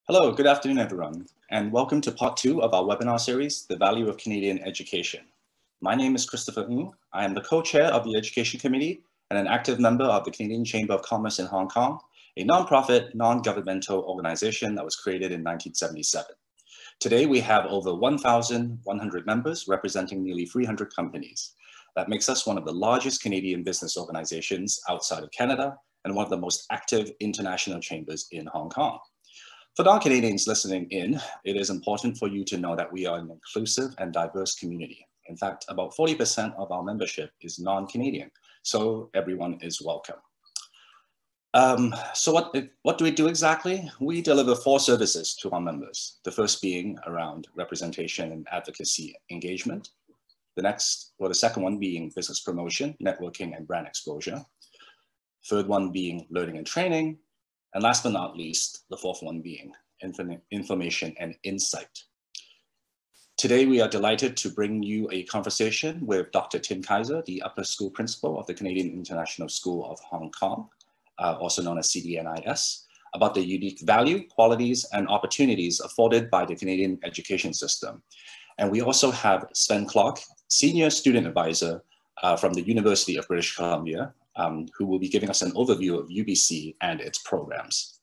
Hello, good afternoon, everyone, and welcome to part 2 of our webinar series, The Value of Canadian Education. My name is Christopher Ng. I am the co-chair of the Education Committee and an active member of the Canadian Chamber of Commerce in Hong Kong, a non-profit, non-governmental organization that was created in 1977. Today, we have over 1,100 members representing nearly 300 companies. That makes us one of the largest Canadian business organizations outside of Canada and one of the most active international chambers in Hong Kong. For non-Canadians listening in, it is important for you to know that we are an inclusive and diverse community. In fact, about 40% of our membership is non-Canadian, so everyone is welcome. So what do we do exactly? We deliver 4 services to our members. The first being around representation and advocacy engagement. The second one being business promotion, networking, and brand exposure. Third one being learning and training. And last but not least, the fourth one being information and insight. Today, we are delighted to bring you a conversation with Dr. Tim Kaiser, the upper school principal of the Canadian International School of Hong Kong, also known as CDNIS, about the unique value, qualities, and opportunities afforded by the Canadian education system. And we also have Sven Clark, Senior Student Advisor from the University of British Columbia, who will be giving us an overview of UBC and its programs.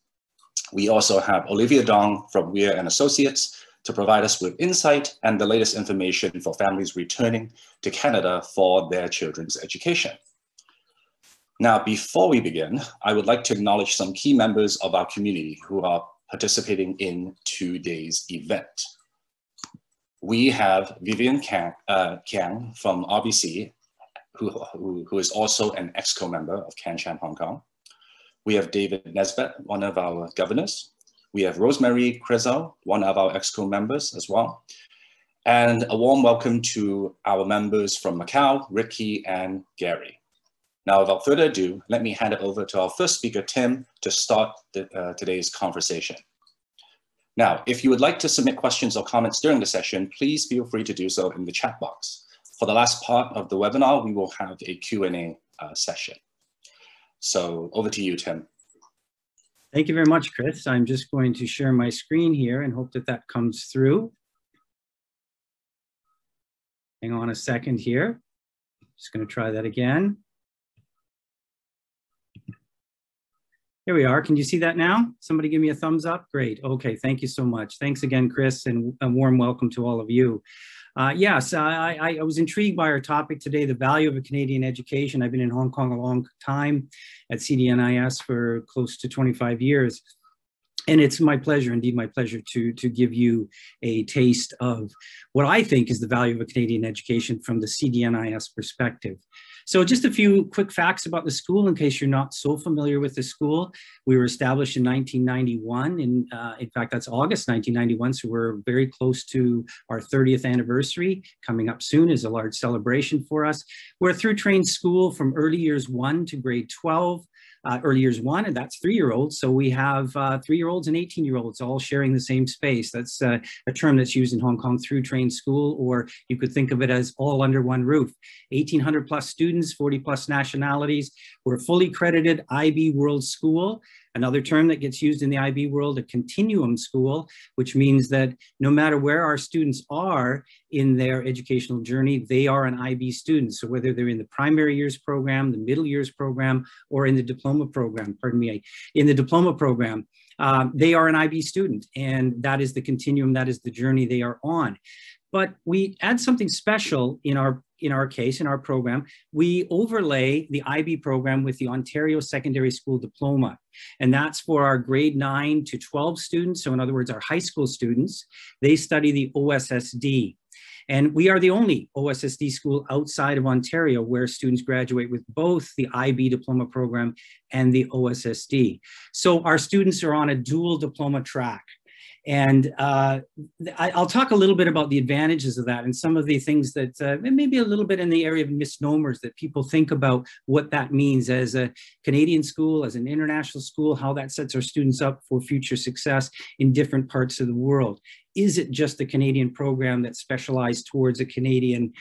We also have Olivia from Weir Associates to provide us with insight and the latest information for families returning to Canada for their children's education. Now, before we begin, I would like to acknowledge some key members of our community who are participating in today's event. We have Vivian Kang from RBC, who is also an EXCO member of CanCham Hong Kong. We have David Nesbitt, one of our governors. We have Rosemary Crezo, one of our EXCO members as well. And a warm welcome to our members from Macau, Ricky and Gary. Now, without further ado, let me hand it over to our first speaker, Tim, to start today's conversation. Now, if you would like to submit questions or comments during the session, please feel free to do so in the chat box. For the last part of the webinar, we will have a Q&A session. So over to you, Tim. Thank you very much, Chris. I'm just going to share my screen here and hope that that comes through. Hang on a second here. Just going to try that again. Here we are. Can you see that now? Somebody give me a thumbs up. Great. Okay. Thank you so much. Thanks again, Chris, and a warm welcome to all of you. Yes, I was intrigued by our topic today, the value of a Canadian education. I've been in Hong Kong a long time at CDNIS for close to 25 years. And it's my pleasure, indeed my pleasure, to give you a taste of what I think is the value of a Canadian education from the CDNIS perspective. So just a few quick facts about the school in case you're not so familiar with the school. We were established in 1991. In fact, that's August 1991. So we're very close to our 30th anniversary. Coming up soon is a large celebration for us. We're a through-trained school from early years 1 to grade 12. Early years 1, and that's 3-year-olds. So we have 3-year-olds and 18-year-olds all sharing the same space. That's a term that's used in Hong Kong, through trained school, or you could think of it as all under one roof. 1,800 plus students, 40 plus nationalities. We're a fully credited IB World School. Another term that gets used in the IB world, a continuum school, which means that no matter where our students are in their educational journey, they are an IB student. So whether they're in the primary years program, the middle years program, or in the diploma program, in the diploma program, they are an IB student. And that is the continuum, that is the journey they are on. But we add something special in our case, in our program. We overlay the IB program with the Ontario Secondary School Diploma. And that's for our grade 9 to 12 students. So in other words, our high school students, they study the OSSD. And we are the only OSSD school outside of Ontario where students graduate with both the IB diploma program and the OSSD. So our students are on a dual diploma track. And I'll talk a little bit about the advantages of that and some of the things that maybe a little bit in the area of misnomers that people think about what that means as a Canadian school, as an international school, how that sets our students up for future success in different parts of the world. Is it just a Canadian program that's specialized towards a Canadian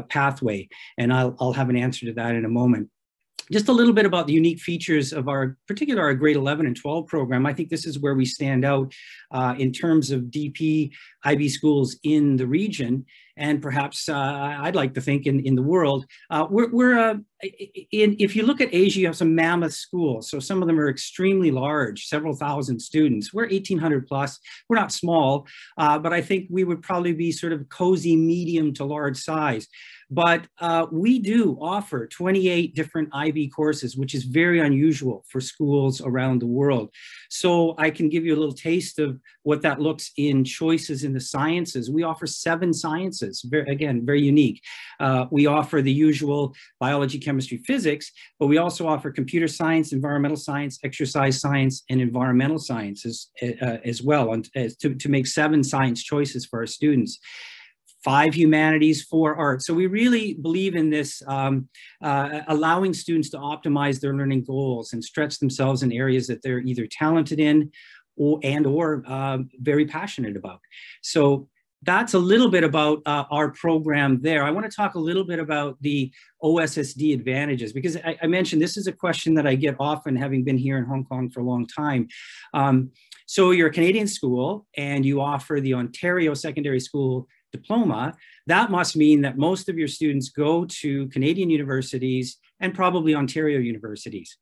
pathway? And I'll have an answer to that in a moment. Just a little bit about the unique features of particular our grade 11 and 12 program. I think this is where we stand out in terms of DP IB schools in the region, and perhaps I'd like to think in the world. If you look at Asia, you have some mammoth schools. So some of them are extremely large, several thousand students. We're 1,800 plus. We're not small, but I think we would probably be sort of cozy medium to large size. But we do offer 28 different IB courses, which is very unusual for schools around the world. So I can give you a little taste of what that looks in choices in the sciences. We offer 7 sciences, again, very unique. We offer the usual biology, chemistry, physics, but we also offer computer science, environmental science, exercise science, and environmental sciences as well, to make 7 science choices for our students. 5 humanities, 4 arts. So we really believe in this, allowing students to optimize their learning goals and stretch themselves in areas that they're either talented in or very passionate about. So that's a little bit about our program there. I want to talk a little bit about the Ossd Advantages, because I mentioned this is a question that I get often, having been here in Hong Kong for a long time. So you're a Canadian school and you offer the Ontario Secondary School Diploma. That must mean that most of your students go to Canadian universities and probably Ontario universities.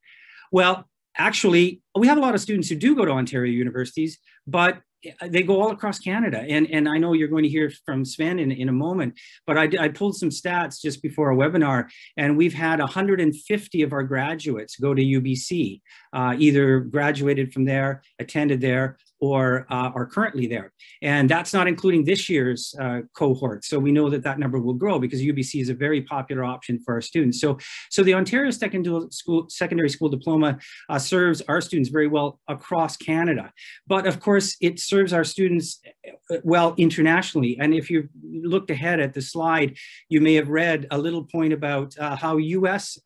Well, actually, we have a lot of students who do go to Ontario universities, but they go all across Canada. And I know you're going to hear from Sven in a moment, but I pulled some stats just before our webinar, and we've had 150 of our graduates go to UBC, either graduated from there, attended there, or are currently there. And that's not including this year's cohort. So we know that that number will grow because UBC is a very popular option for our students. So the Ontario Secondary School Diploma serves our students very well across Canada. But of course, it serves our students well internationally. And if you looked ahead at the slide, you may have read a little point about how US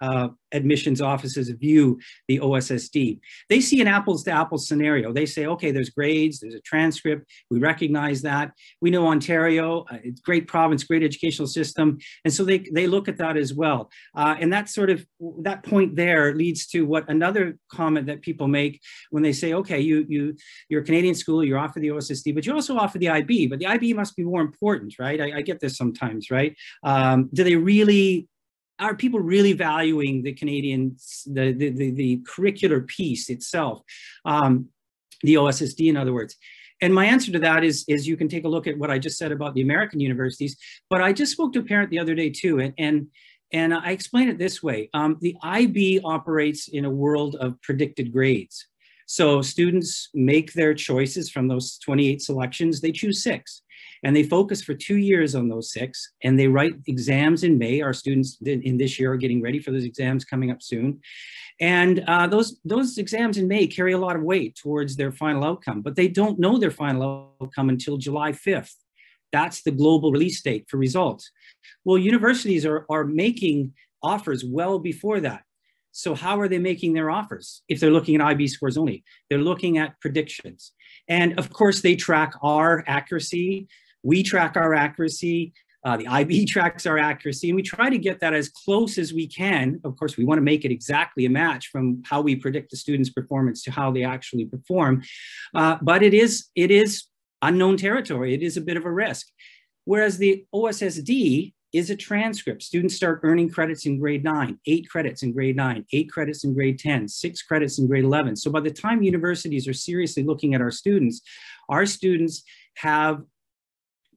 admissions offices view the Ossd. They see an apples to apples scenario. They say, okay, there's grades, there's a transcript, we recognize that. We know Ontario, it's a great province, great educational system. And so they look at that as well. And that point there leads to what another comment that people make when they say, okay, you're a Canadian school, you offer the Ossd, but you also offer the IB, but the IB must be more important, right? I get this sometimes, right? Are people really valuing the Canadian, the curricular piece itself, the Ossd, in other words? And my answer to that is you can take a look at what I just said about the American universities, but I just spoke to a parent the other day too, and I explain it this way. The IB operates in a world of predicted grades. So students make their choices from those 28 selections, they choose 6. And they focus for 2 years on those 6, and they write exams in May. Our students in this year are getting ready for those exams coming up soon. And those exams in May carry a lot of weight towards their final outcome, but they don't know their final outcome until July 5th. That's the global release date for results. Well, universities are making offers well before that. So how are they making their offers if they're looking at IB scores only? They're looking at predictions. And of course, they track our accuracy. We track our accuracy. The IB tracks our accuracy, and we try to get that as close as we can. Of course, we want to make it exactly a match from how we predict the student's performance to how they actually perform. But it is unknown territory. It is a bit of a risk. Whereas the Ossd is a transcript. Students start earning credits in grade 9, 8 credits in grade 9, 8 credits in grade 10, 6 credits in grade 11. So by the time universities are seriously looking at our students have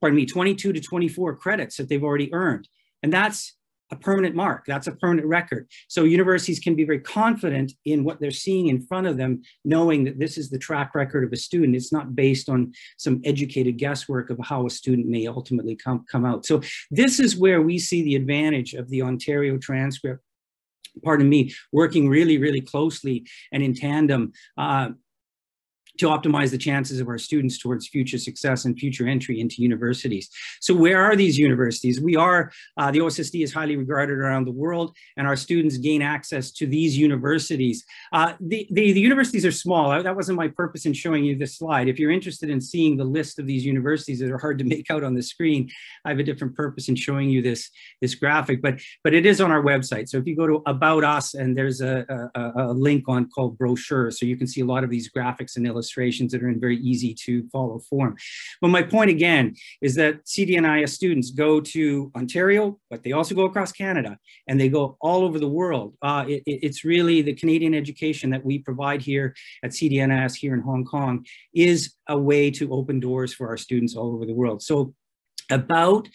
22 to 24 credits that they've already earned. And that's a permanent mark. That's a permanent record. So universities can be very confident in what they're seeing in front of them, knowing that this is the track record of a student. It's not based on some educated guesswork of how a student may ultimately come out. So this is where we see the advantage of the Ontario transcript, pardon me, working really, really closely and in tandem to optimize the chances of our students towards future success and future entry into universities. So where are these universities? We are, the OSSD is highly regarded around the world, and our students gain access to these universities. The universities are small. That wasn't my purpose in showing you this slide. If you're interested in seeing the list of these universities that are hard to make out on the screen, I have a different purpose in showing you this graphic, but it is on our website. So if you go to About Us, and there's a link on called Brochure, so you can see a lot of these graphics and illustrations that are in very easy to follow form. But my point again is that CDNIS students go to Ontario, but they also go across Canada, and they go all over the world. It's really the Canadian education that we provide here at CDNIS here in Hong Kong is a way to open doors for our students all over the world. So about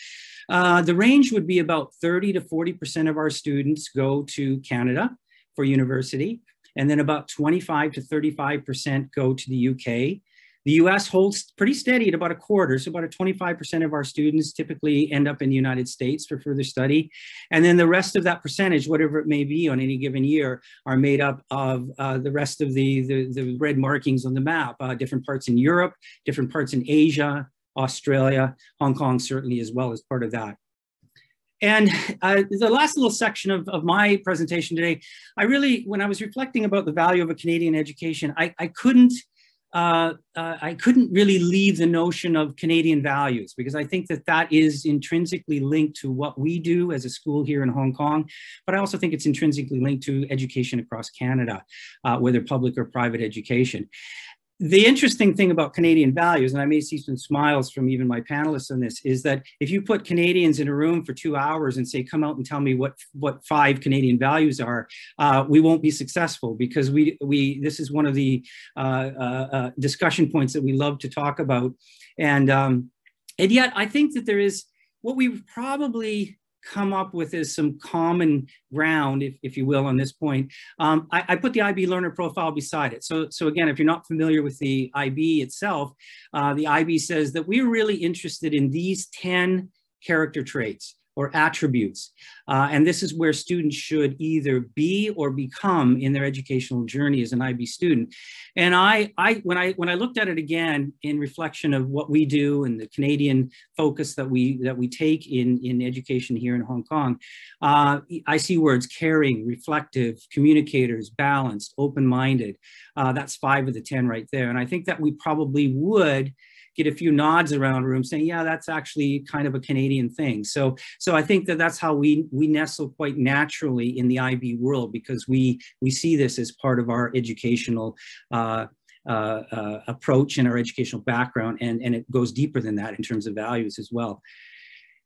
the range would be about 30 to 40% of our students go to Canada for university, and then about 25 to 35% go to the UK. The US holds pretty steady at about a quarter, so about a 25% of our students typically end up in the United States for further study. And then the rest of that percentage, whatever it may be on any given year, are made up of the rest of the red markings on the map, different parts in Europe, different parts in Asia, Australia, Hong Kong certainly as well as part of that. And the last little section of my presentation today, when I was reflecting about the value of a Canadian education, I couldn't really leave the notion of Canadian values, because I think that is intrinsically linked to what we do as a school here in Hong Kong, but I also think it's intrinsically linked to education across Canada, whether public or private education. The interesting thing about Canadian values, and I may see some smiles from even my panelists on this, is that if you put Canadians in a room for 2 hours and say, come out and tell me what 5 Canadian values are, we won't be successful, because this is one of the discussion points that we love to talk about. And yet I think that there is, what we've probably come up with is some common ground, if you will, on this point. I put the IB learner profile beside it. So again, if you're not familiar with the IB itself, the IB says that we're really interested in these 10 character traits or attributes. And this is where students should either be or become in their educational journey as an IB student. And when I looked at it again in reflection of what we do and the Canadian focus that we take in education here in Hong Kong, I see words caring, reflective, communicators, balanced, open-minded. That's 5 of the 10 right there. And I think that we probably would get a few nods around the room saying, yeah, that's actually kind of a Canadian thing. So I think that's how we nestle quite naturally in the IB world, because we see this as part of our educational approach and our educational background, and it goes deeper than that in terms of values as well.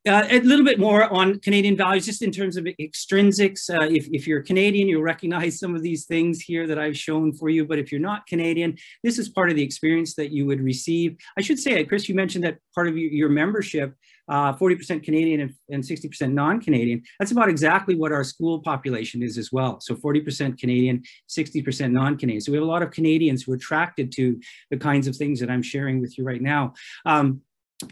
A little bit more on Canadian values, just in terms of extrinsics. If you're Canadian, you'll recognize some of these things here that I've shown for you. But if you're not Canadian, this is part of the experience that you would receive. I should say, Chris, you mentioned that part of your membership, 40% Canadian and 60% non-Canadian. That's about exactly what our school population is as well. So 40% Canadian, 60% non-Canadian. So we have a lot of Canadians who are attracted to the kinds of things that I'm sharing with you right now.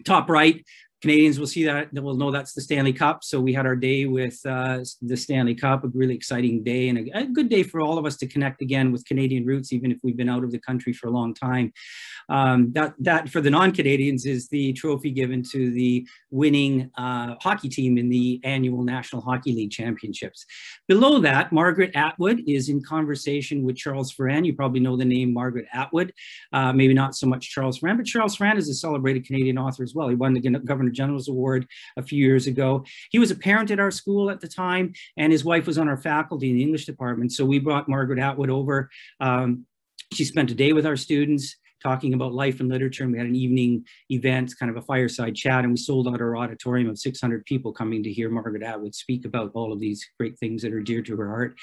Top right, Canadians will see that, they will know that's the Stanley Cup. So we had our day with the Stanley Cup, a really exciting day, and a good day for all of us to connect again with Canadian roots, even if we've been out of the country for a long time. That for the non-Canadians is the trophy given to the winning hockey team in the annual National Hockey League Championships. Below that, Margaret Atwood is in conversation with Charles Ferrand. You probably know the name Margaret Atwood, maybe not so much Charles Ferrand, but Charles Ferrand is a celebrated Canadian author as well. He won the Governor General's Award a few years ago. He was a parent at our school at the time, and his wife was on our faculty in the English department. So we brought Margaret Atwood over. She spent a day with our students talking about life and literature, and we had an evening event, kind of a fireside chat, and we sold out our auditorium of 600 people coming to hear Margaret Atwood speak about all of these great things that are dear to her heart.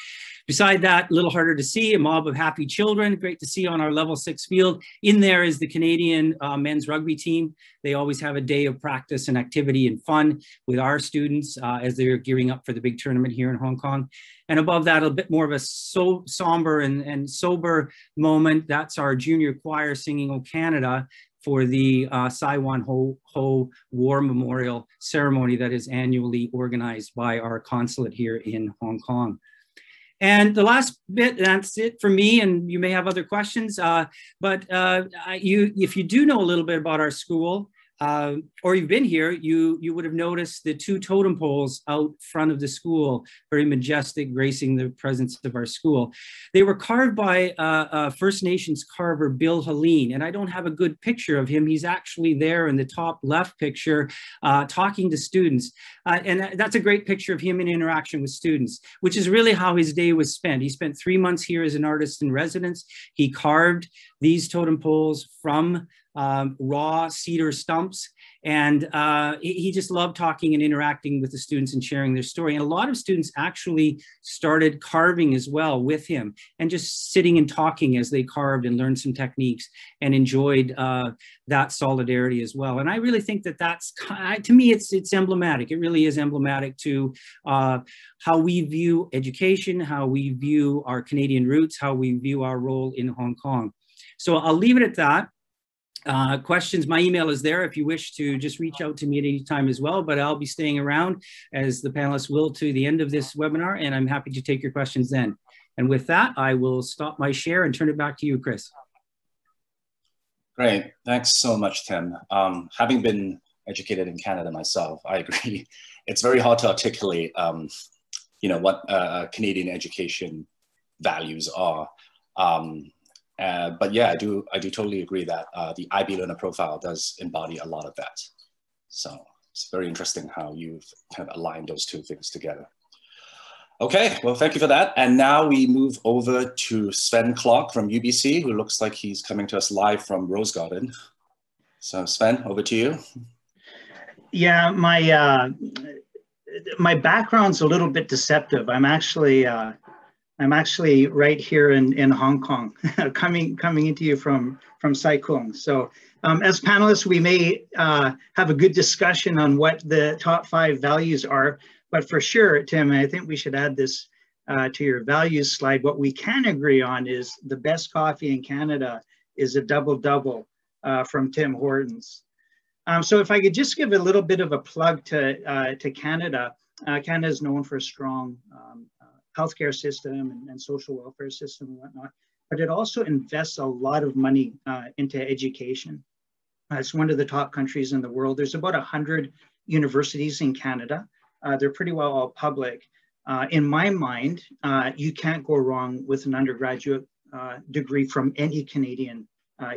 Beside that, a little harder to see, a mob of happy children, great to see on our level 6 field. In there is the Canadian men's rugby team. They always have a day of practice and activity and fun with our students as they're gearing up for the big tournament here in Hong Kong. And above that, a bit more of a somber and sober moment. That's our junior choir singing "O Canada" for the Sai Wan Ho War Memorial ceremony that is annually organized by our consulate here in Hong Kong. And the last bit, that's it for me, and you may have other questions, if you do know a little bit about our school, or you've been here, you would have noticed the 2 totem poles out front of the school, very majestic, gracing the presence of our school. They were carved by First Nations carver Bill Helene, and I don't have a good picture of him. He's actually there in the top left picture talking to students. And that's a great picture of him in interaction with students, which is really how his day was spent. He spent 3 months here as an artist in residence. He carved these totem poles from raw cedar stumps. And he just loved talking and interacting with the students and sharing their story. And a lot of students actually started carving as well with him and just sitting and talking as they carved and learned some techniques and enjoyed that solidarity as well. And I really think that that's, to me, it's emblematic. It really is emblematic to how we view education, how we view our Canadian roots, how we view our role in Hong Kong. So I'll leave it at that. Questions, my email is there if you wish to just reach out to me at any time as well, but I'll be staying around as the panelists will to the end of this webinar, and I'm happy to take your questions then. And with that, I will stop my share and turn it back to you, Chris. Great, thanks so much, Tim. Having been educated in Canada myself, I agree. It's very hard to articulate, you know, what Canadian education values are. But yeah, I do totally agree that the IB Learner Profile does embody a lot of that. So it's very interesting how you've kind of aligned those 2 things together. Okay, well, thank you for that. And now we move over to Sven Clark from UBC, who looks like he's coming to us live from Rose Garden. So Sven, over to you. Yeah, my background's a little bit deceptive. I'm actually right here in Hong Kong, coming into you from Sai Kung. So as panelists, we may have a good discussion on what the top 5 values are, but for sure, Tim, I think we should add this to your values slide. What we can agree on is the best coffee in Canada is a double-double from Tim Hortons. So if I could just give a little bit of a plug to Canada. Canada is known for a strong healthcare system and social welfare system and whatnot, but it also invests a lot of money into education. It's one of the top countries in the world. There's about 100 universities in Canada. They're pretty well all public. In my mind, you can't go wrong with an undergraduate degree from any Canadian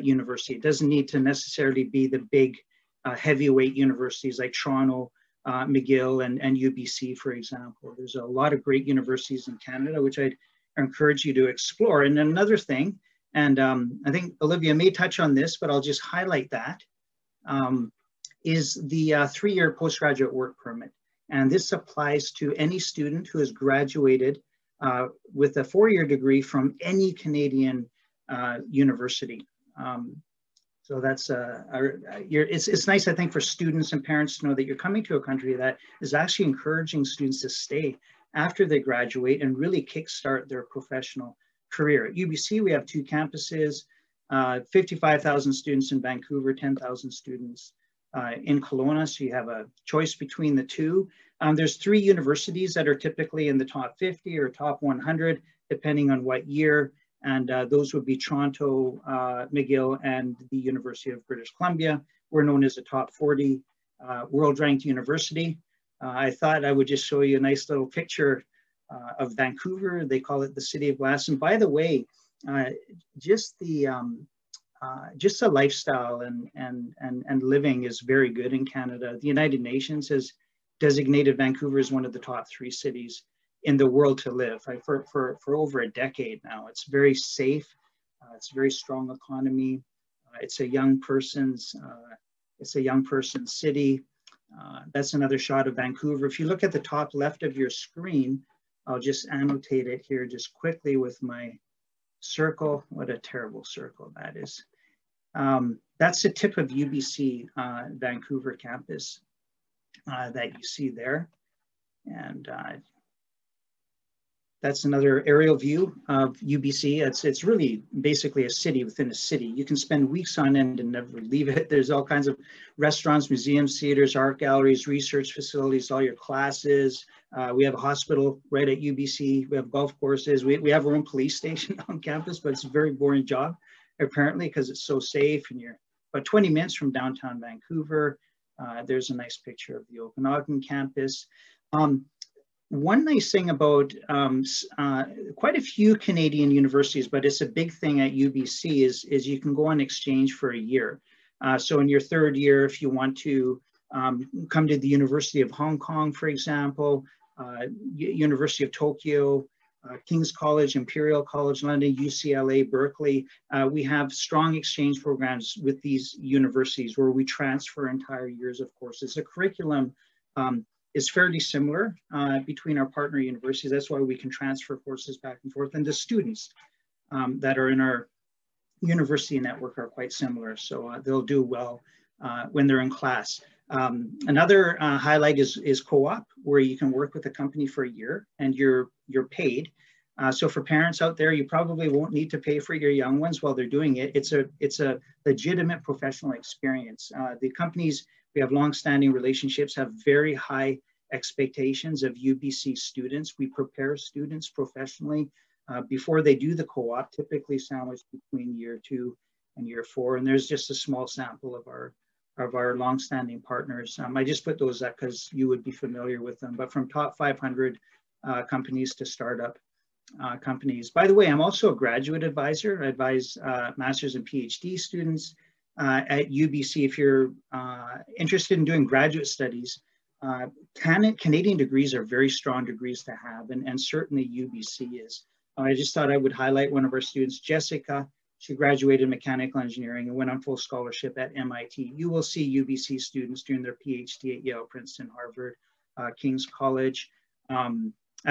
university. It doesn't need to necessarily be the big heavyweight universities like Toronto, McGill and UBC, for example. There's a lot of great universities in Canada, which I'd encourage you to explore. And another thing, and I think Olivia may touch on this, but I'll just highlight that, is the 3-year postgraduate work permit. And this applies to any student who has graduated with a 4-year degree from any Canadian university. So that's it's nice, I think, for students and parents to know that you're coming to a country that is actually encouraging students to stay after they graduate and really kickstart their professional career. At UBC, we have 2 campuses, 55,000 students in Vancouver, 10,000 students in Kelowna. So you have a choice between the 2. There's 3 universities that are typically in the top 50 or top 100, depending on what year. And those would be Toronto, McGill, and the University of British Columbia. We're known as a top 40 world-ranked university. I thought I would just show you a nice little picture of Vancouver. They call it the City of Glass. And by the way, just the lifestyle and living is very good in Canada. The United Nations has designated Vancouver as one of the top 3 cities in the world to live for over a decade now. It's very safe. It's a very strong economy. It's a young person's city. That's another shot of Vancouver. If you look at the top left of your screen, I'll just annotate it here just quickly with my circle. What a terrible circle that is. That's the tip of UBC Vancouver campus that you see there. And that's another aerial view of UBC. It's really basically a city within a city. You can spend weeks on end and never leave it. There's all kinds of restaurants, museums, theaters, art galleries, research facilities, all your classes, We have a hospital right at UBC. We have golf courses. We have our own police station on campus, but it's a very boring job, apparently, because it's so safe. And you're about 20 minutes from downtown Vancouver. There's a nice picture of the Okanagan campus. One nice thing about quite a few Canadian universities, but it's a big thing at UBC, is you can go on exchange for a year. So in your third year, if you want to come to the University of Hong Kong, for example, University of Tokyo, King's College, Imperial College London, UCLA, Berkeley, we have strong exchange programs with these universities where we transfer entire years of courses. The curriculum is fairly similar between our partner universities. That's why we can transfer courses back and forth. And the students that are in our university network are quite similar. So they'll do well when they're in class. Another highlight is co-op, where you can work with a company for a year and you're paid. So for parents out there, you probably won't need to pay for your young ones while they're doing it. It's a legitimate professional experience. The companies, we have long-standing relationships, have very high expectations of UBC students. We prepare students professionally before they do the co-op, typically sandwiched between year 2 and year 4. And there's just a small sample of our long-standing partners. I just put those up because you would be familiar with them, but from top 500 companies to startup companies. By the way, I'm also a graduate advisor. I advise master's and PhD students at UBC. If you're interested in doing graduate studies, Canadian degrees are very strong degrees to have, and certainly UBC is. I just thought I would highlight one of our students, Jessica. She graduated mechanical engineering and went on full scholarship at MIT. You will see UBC students doing their PhD at Yale, Princeton, Harvard, King's College. I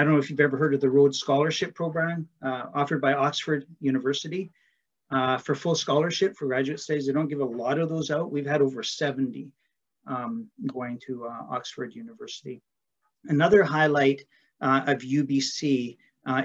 don't know if you've ever heard of the Rhodes Scholarship program offered by Oxford University for full scholarship for graduate studies. They don't give a lot of those out. We've had over 70 going to Oxford University. Another highlight of UBC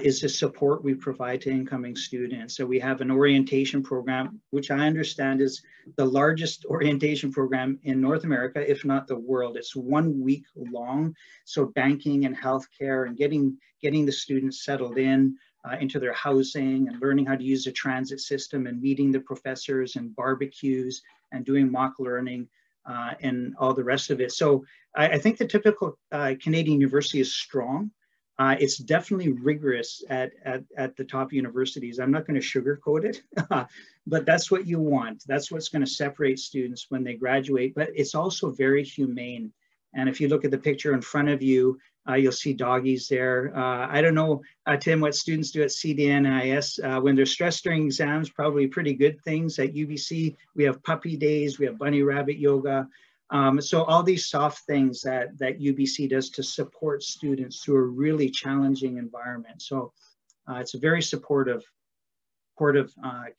is the support we provide to incoming students. So we have an orientation program, which I understand is the largest orientation program in North America, if not the world. It's 1 week long. So banking and healthcare and getting the students settled in into their housing and learning how to use the transit system and meeting the professors and barbecues and doing mock learning and all the rest of it. So I think the typical Canadian university is strong. It's definitely rigorous at the top universities. I'm not going to sugarcoat it, but that's what you want. That's what's going to separate students when they graduate, but it's also very humane. And if you look at the picture in front of you, you'll see doggies there. I don't know, Tim, what students do at CDNIS when they're stressed during exams, probably pretty good things. At UBC, we have puppy days, we have bunny rabbit yoga. So all these soft things that UBC does to support students through a really challenging environment. So it's a very supportive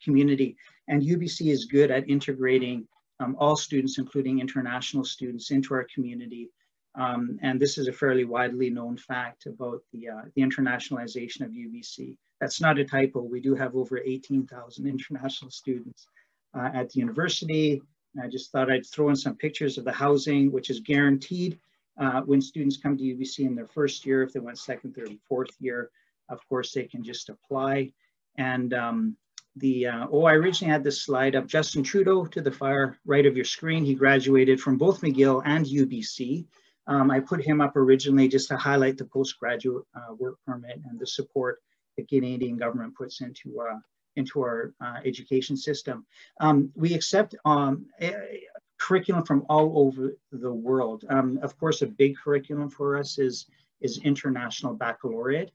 community. And UBC is good at integrating all students, including international students, into our community. And this is a fairly widely known fact about the internationalization of UBC. That's not a typo. We do have over 18,000 international students at the university. I just thought I'd throw in some pictures of the housing, which is guaranteed when students come to UBC in their first year. If they went second, third, and fourth year, of course, they can just apply. And I originally had this slide up. Justin Trudeau to the far right of your screen. He graduated from both McGill and UBC. I put him up originally just to highlight the postgraduate work permit and the support the Canadian government puts into our education system. We accept curriculum from all over the world. Of course, a big curriculum for us is international baccalaureate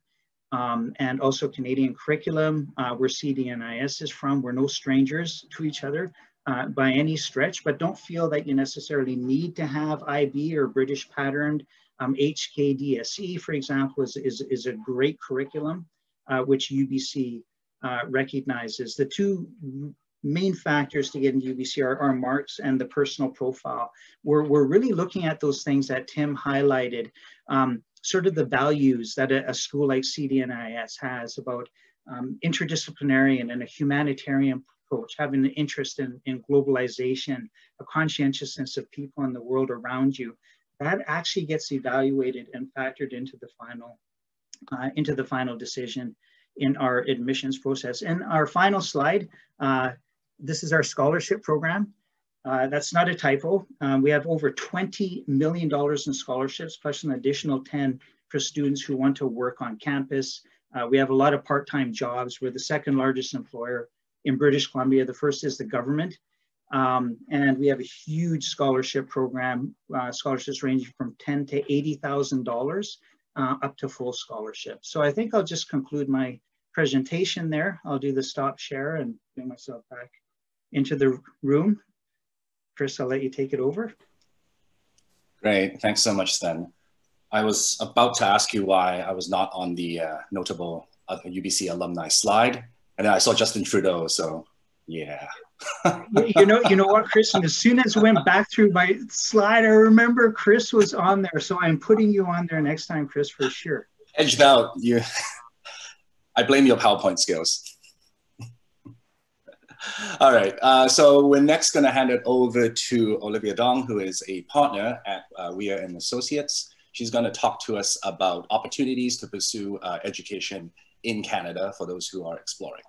and also Canadian curriculum, where CDNIS is from. We're no strangers to each other by any stretch, but don't feel that you necessarily need to have IB or British patterned. HKDSE, for example, is a great curriculum, which UBC recognizes. The two main factors to get into UBC are marks and the personal profile. We're really looking at those things that Tim highlighted, sort of the values that a school like CDNIS has about interdisciplinary and a humanitarian approach, having an interest in globalization, a conscientiousness of people in the world around you. that actually gets evaluated and factored into the final decision in our admissions process. And our final slide, this is our scholarship program. That's not a typo. We have over $20 million in scholarships, plus an additional 10 for students who want to work on campus. We have a lot of part-time jobs. We're the second largest employer in British Columbia. The first is the government. And we have a huge scholarship program, scholarships ranging from $10,000 to $80,000 up to full scholarship. So I think I'll just conclude my presentation there. I'll do the stop share and bring myself back into the room. Chris, I'll let you take it over. Great, thanks so much, Sven. I was about to ask you why I was not on the notable UBC alumni slide, and then I saw Justin Trudeau, so yeah. you know what, Chris, and as soon as I went back through my slide, I remember Chris was on there, so I'm putting you on there next time, Chris, for sure. Edged out, you. I blame your PowerPoint skills. All right, so we're next going to hand it over to Olivia Dong, who is a partner at Weir Associates. She's going to talk to us about opportunities to pursue education in Canada for those who are exploring.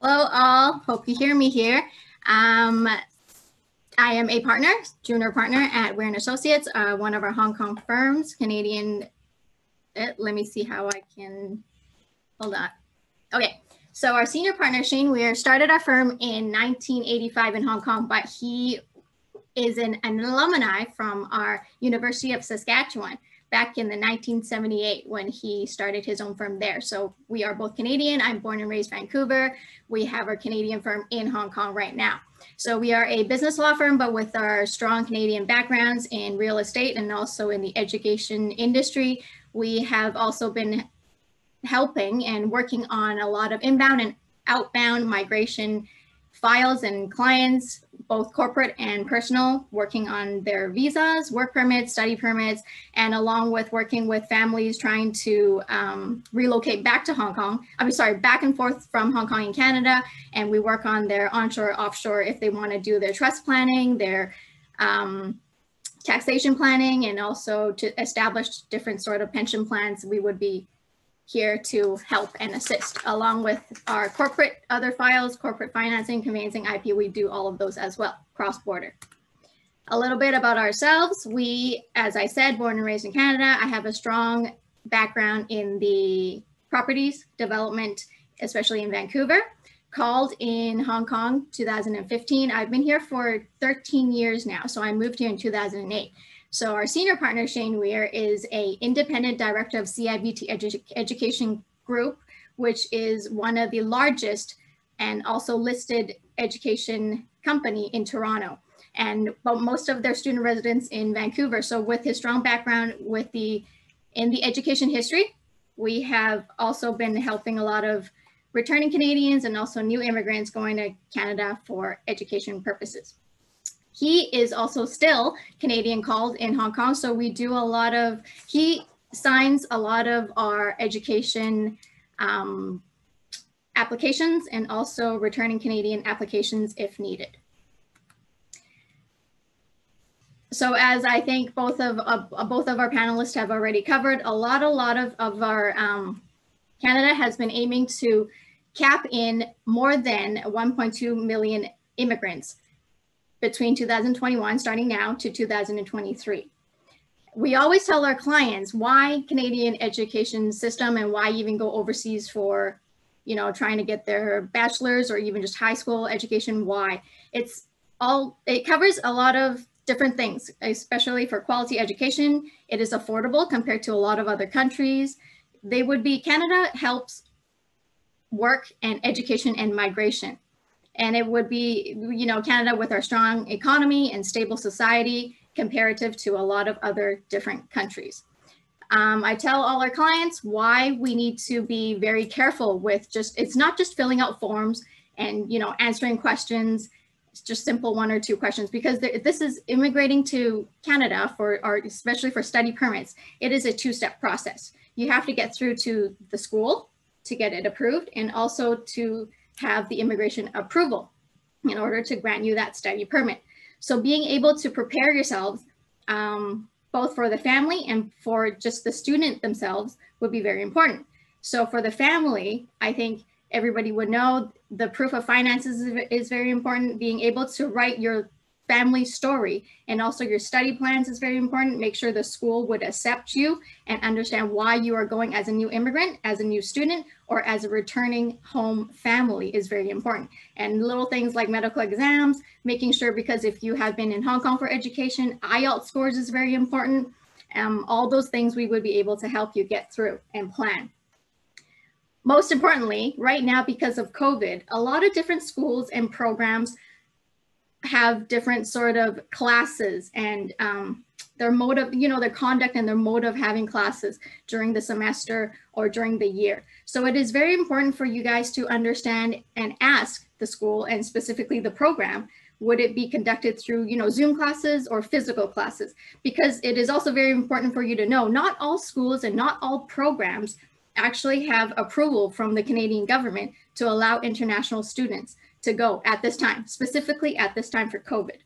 Hello all, hope you hear me here. I am a partner, junior partner at Weir Associates, one of our Hong Kong firms, Canadian. Let me see how I can, hold on. Okay. So our senior partner, Shane Weir, started our firm in 1985 in Hong Kong, but he is an alumni from our University of Saskatchewan back in the 1978 when he started his own firm there. So we are both Canadian. I'm born and raised Vancouver. We have our Canadian firm in Hong Kong right now. So we are a business law firm, but with our strong Canadian backgrounds in real estate and also in the education industry, we have also been helping and working on a lot of inbound and outbound migration files and clients, both corporate and personal, working on their visas, work permits, study permits, and along with working with families trying to relocate back to Hong Kong, back and forth from Hong Kong and Canada. And we work on their onshore, offshore, if they want to do their trust planning, their taxation planning, and also to establish different sort of pension plans. We would be here to help and assist along with our corporate other files, corporate financing, conveyancing, IP. We do all of those as well, cross-border. A little bit about ourselves. We, as I said, born and raised in Canada. I have a strong background in the properties development, especially in Vancouver. Called in Hong Kong 2015. I've been here for 13 years now, so I moved here in 2008. So our senior partner, Shane Weir, is an independent director of CIVT Education Group, which is one of the largest and also listed education company in Toronto. But most of their student residents in Vancouver. So with his strong background in the education history, we have also been helping a lot of returning Canadians and also new immigrants going to Canada for education purposes. He is also still Canadian called in Hong Kong. So we do he signs a lot of our education applications and also returning Canadian applications if needed. So as I think both of our panelists have already covered, a lot of our Canada has been aiming to cap in more than 1.2 million immigrants between 2021, starting now, to 2023. We always tell our clients why Canadian education system and why even go overseas for, trying to get their bachelor's or even just high school education, why. It covers a lot of different things, especially for quality education. It is affordable compared to a lot of other countries. Canada helps work and education and migration. And it would be, Canada with our strong economy and stable society comparative to a lot of other different countries. I tell all our clients why we need to be very careful with it's not just filling out forms and, answering questions. It's just simple 1 or 2 questions, because this is immigrating to Canada especially for study permits. It is a 2-step process. You have to get through to the school to get it approved, and also to have the immigration approval in order to grant you that study permit. So being able to prepare yourselves both for the family and for just the student themselves would be very important. So for the family, I think everybody would know the proof of finances is very important. Being able to write your family story and also your study plans is very important. Make sure the school would accept you and understand why you are going as a new immigrant, as a new student, or as a returning home family is very important. And little things like medical exams, making sure, because if you have been in Hong Kong for education, IELTS scores is very important. All those things we would be able to help you get through and plan. Most importantly, right now, because of COVID, a lot of different schools and programs have different sort of classes and their mode of, their conduct and their mode of having classes during the semester or during the year. So it is very important for you guys to understand and ask the school, and specifically the program, would it be conducted through, Zoom classes or physical classes? Because it is also very important for you to know, not all schools and not all programs actually have approval from the Canadian government to allow international students to go at this time, specifically at this time for COVID.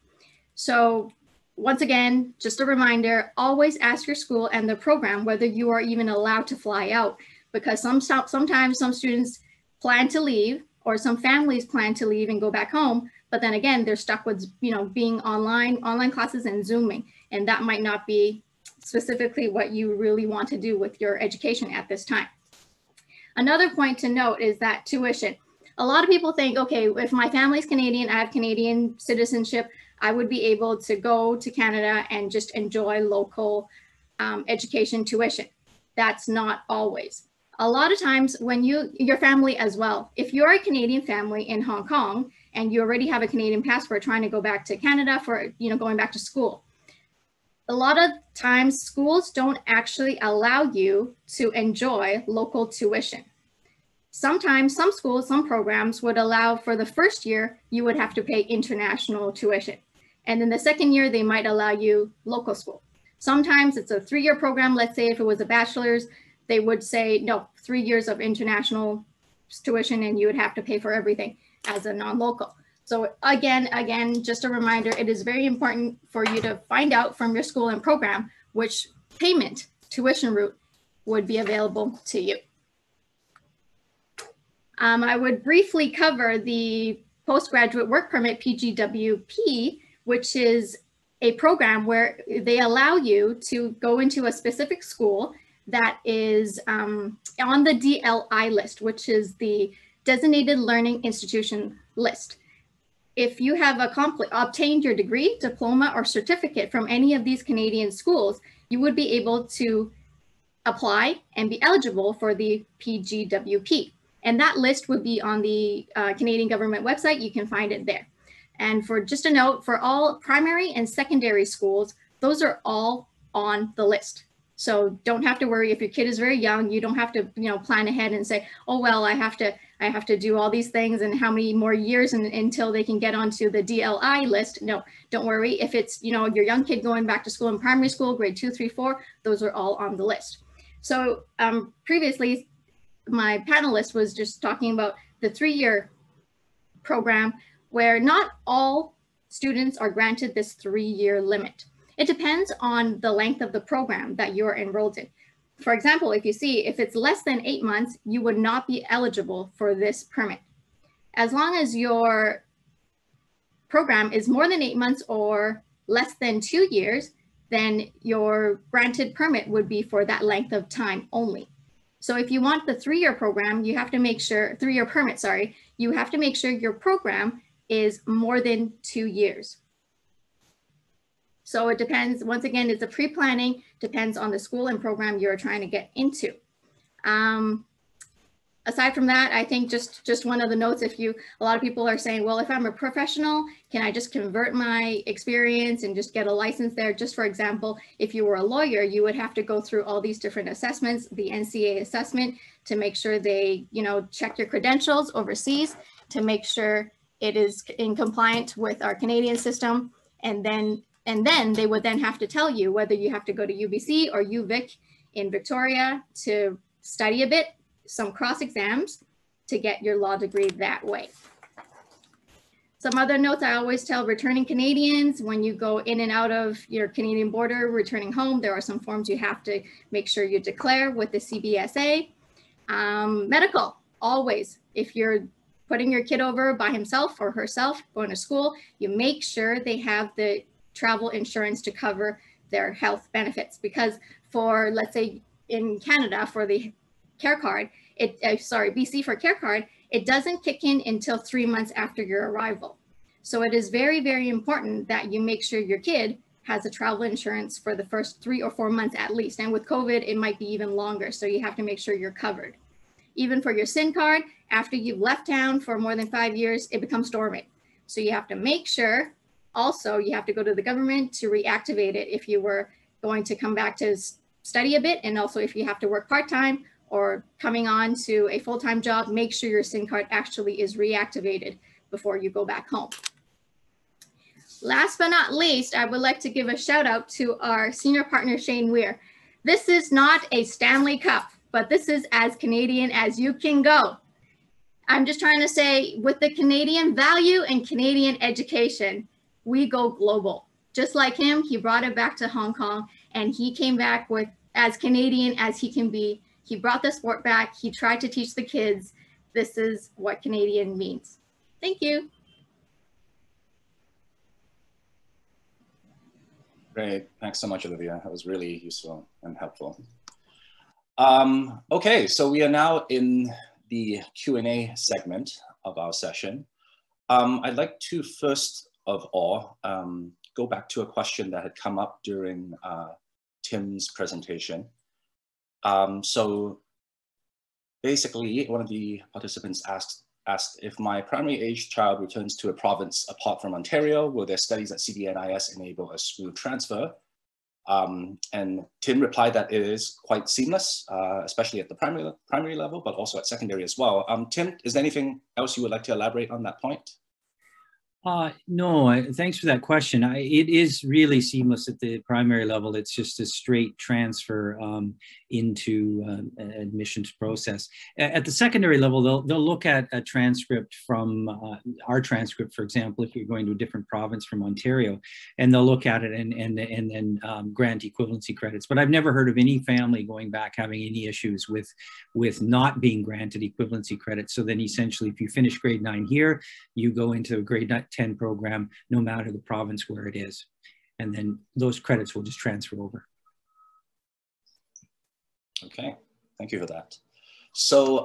So once again, just a reminder, always ask your school and the program whether you are even allowed to fly out, because sometimes some students plan to leave, or some families plan to leave and go back home, but then again, they're stuck with being online classes and Zooming, and that might not be specifically what you really want to do with your education at this time. Another point to note is that tuition. A lot of people think, okay, if my family's Canadian, I have Canadian citizenship, I would be able to go to Canada and just enjoy local education tuition. That's not always. A lot of times when your family as well, if you're a Canadian family in Hong Kong and you already have a Canadian passport trying to go back to Canada for, going back to school, a lot of times schools don't actually allow you to enjoy local tuition. Sometimes some schools, some programs would allow for the first year, you would have to pay international tuition. And then the second year, they might allow you local school. Sometimes it's a 3-year program. Let's say if it was a bachelor's, they would say, no, 3 years of international tuition and you would have to pay for everything as a non-local. So again, just a reminder, it is very important for you to find out from your school and program which payment tuition route would be available to you. I would briefly cover the Postgraduate Work Permit, Pgwp, which is a program where they allow you to go into a specific school that is on the DLI list, which is the Designated Learning Institution list. If you have obtained your degree, diploma, or certificate from any of these Canadian schools, you would be able to apply and be eligible for the Pgwp. And that list would be on the Canadian government website. You can find it there. And for just a note, for all primary and secondary schools, those are all on the list. So don't have to worry if your kid is very young. You don't have to, plan ahead and say, oh, well, I have to do all these things and how many more years until they can get onto the DLI list. No, don't worry. If it's, your young kid going back to school in primary school, grade 2, 3, 4, those are all on the list. So previously, my panelist was just talking about the 3-year program where not all students are granted this 3-year limit. It depends on the length of the program that you're enrolled in. For example, if it's less than 8 months, you would not be eligible for this permit. As long as your program is more than 8 months or less than 2 years, then your granted permit would be for that length of time only. So if you want the 3-year program, you have to make sure, 3-year permit, sorry, you have to make sure your program is more than 2 years. So it depends, once again, it's a pre-planning, depends on the school and program you're trying to get into. Aside from that, I think just one of the notes, a lot of people are saying, well, if I'm a professional, can I just convert my experience and just get a license there? Just for example, if you were a lawyer, you would have to go through all these different assessments, the NCA assessment, to make sure they, check your credentials overseas, to make sure it is in compliant with our Canadian system. And then they would then have to tell you whether you have to go to UBC or UVic in Victoria to study a bit, some cross exams to get your law degree that way. Some other notes I always tell returning Canadians, when you go in and out of your Canadian border, returning home, there are some forms you have to make sure you declare with the CBSA. Medical, always. If you're putting your kid over by himself or herself, going to school, you make sure they have the travel insurance to cover their health benefits. Because for, let's say in Canada, for the care card, BC for care card, it doesn't kick in until 3 months after your arrival. So it is very, very important that you make sure your kid has a travel insurance for the first 3 or 4 months at least. And with COVID, it might be even longer. So you have to make sure you're covered. Even for your SIN card, after you've left town for more than 5 years, it becomes dormant. So you have to make sure, also you have to go to the government to reactivate it if you were going to come back to study a bit. And also if you have to work part-time or coming on to a full-time job, make sure your SIN card actually is reactivated before you go back home. Last but not least, I would like to give a shout out to our senior partner, Shane Weir. This is not a Stanley Cup, but this is as Canadian as you can go. I'm just trying to say, with the Canadian value and Canadian education, we go global. Just like him, he brought it back to Hong Kong, and he came back with as Canadian as he can be. He brought the sport back. He tried to teach the kids. This is what Canadian means. Thank you. Great, thanks so much, Olivia. That was really useful and helpful. Okay, so we are now in the Q&A segment of our session. I'd like to first of all go back to a question that had come up during Tim's presentation. So basically, one of the participants asked if my primary age child returns to a province apart from Ontario, will their studies at CDNIS enable a smooth transfer? And Tim replied that it is quite seamless, especially at the primary level, but also at secondary as well. Tim, is there anything else you would like to elaborate on that point? No, thanks for that question. It is really seamless at the primary level. It's just a straight transfer into admissions process. At the secondary level, they'll look at a transcript from our transcript, for example, if you're going to a different province from Ontario, and they'll look at it and then grant equivalency credits. But I've never heard of any family going back having any issues with not being granted equivalency credits. So then essentially, if you finish grade 9 here, you go into a grade 10 program, no matter the province where it is. And then those credits will just transfer over. Okay, thank you for that. So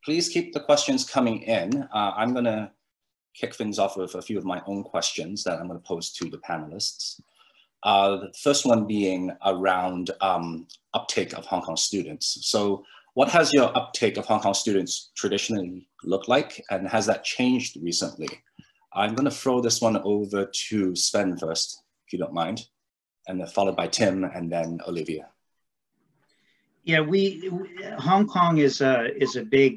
please keep the questions coming in. I'm gonna kick things off with a few of my own questions that I'm gonna pose to the panelists. The first one being around uptake of Hong Kong students. So what has your uptake of Hong Kong students traditionally looked like, and has that changed recently? I'm going to throw this one over to Sven first, if you don't mind, and then followed by Tim and then Olivia. Yeah, Hong Kong is a big,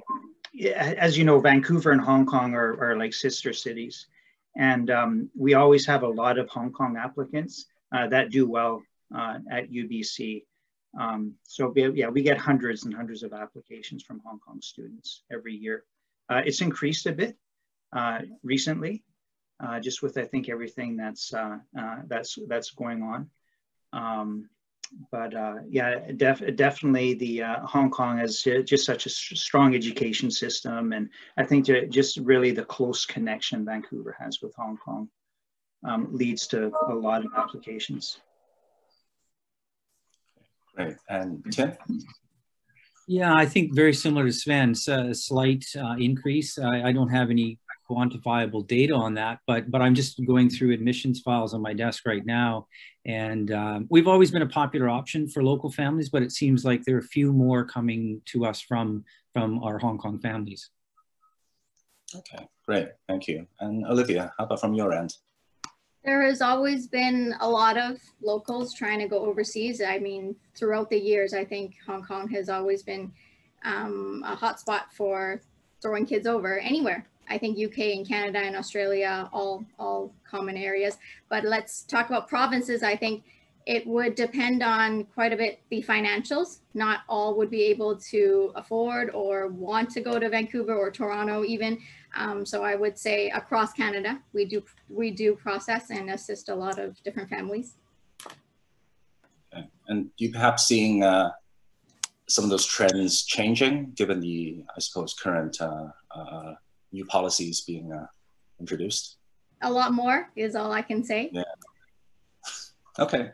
as you know, Vancouver and Hong Kong are like sister cities. And we always have a lot of Hong Kong applicants that do well at UBC. So yeah, we get hundreds and hundreds of applications from Hong Kong students every year. It's increased a bit recently, just with I think everything that's going on. But yeah, definitely the Hong Kong has just such a strong education system, and I think just really the close connection Vancouver has with Hong Kong leads to a lot of applications. Great, and Tim? Yeah, I think very similar to Sven's, a slight increase. I don't have any quantifiable data on that, but I'm just going through admissions files on my desk right now. And we've always been a popular option for local families, but it seems like there are a few more coming to us from our Hong Kong families. Okay, great, thank you. And Olivia, how about from your end? There has always been a lot of locals trying to go overseas. I mean, throughout the years, I think Hong Kong has always been a hotspot for throwing kids over anywhere. I think UK and Canada and Australia, all common areas. But let's talk about provinces. I think it would depend on quite a bit the financials. Not all would be able to afford or want to go to Vancouver or Toronto even. So I would say across Canada, we do process and assist a lot of different families. Okay. And do you perhaps seeing some of those trends changing given the, I suppose, current new policies being introduced? A lot more is all I can say. Yeah. Okay,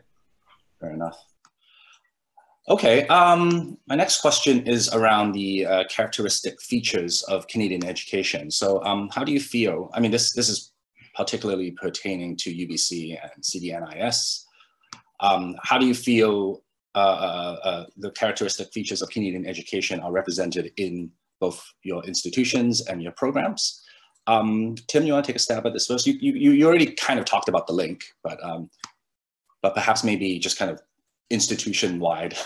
fair enough. Okay, my next question is around the characteristic features of Canadian education. So how do you feel, I mean, this is particularly pertaining to UBC and CDNIS. How do you feel the characteristic features of Canadian education are represented in both your institutions and your programs? Tim, you want to take a stab at this first? You already kind of talked about the link, but perhaps maybe just kind of institution-wide.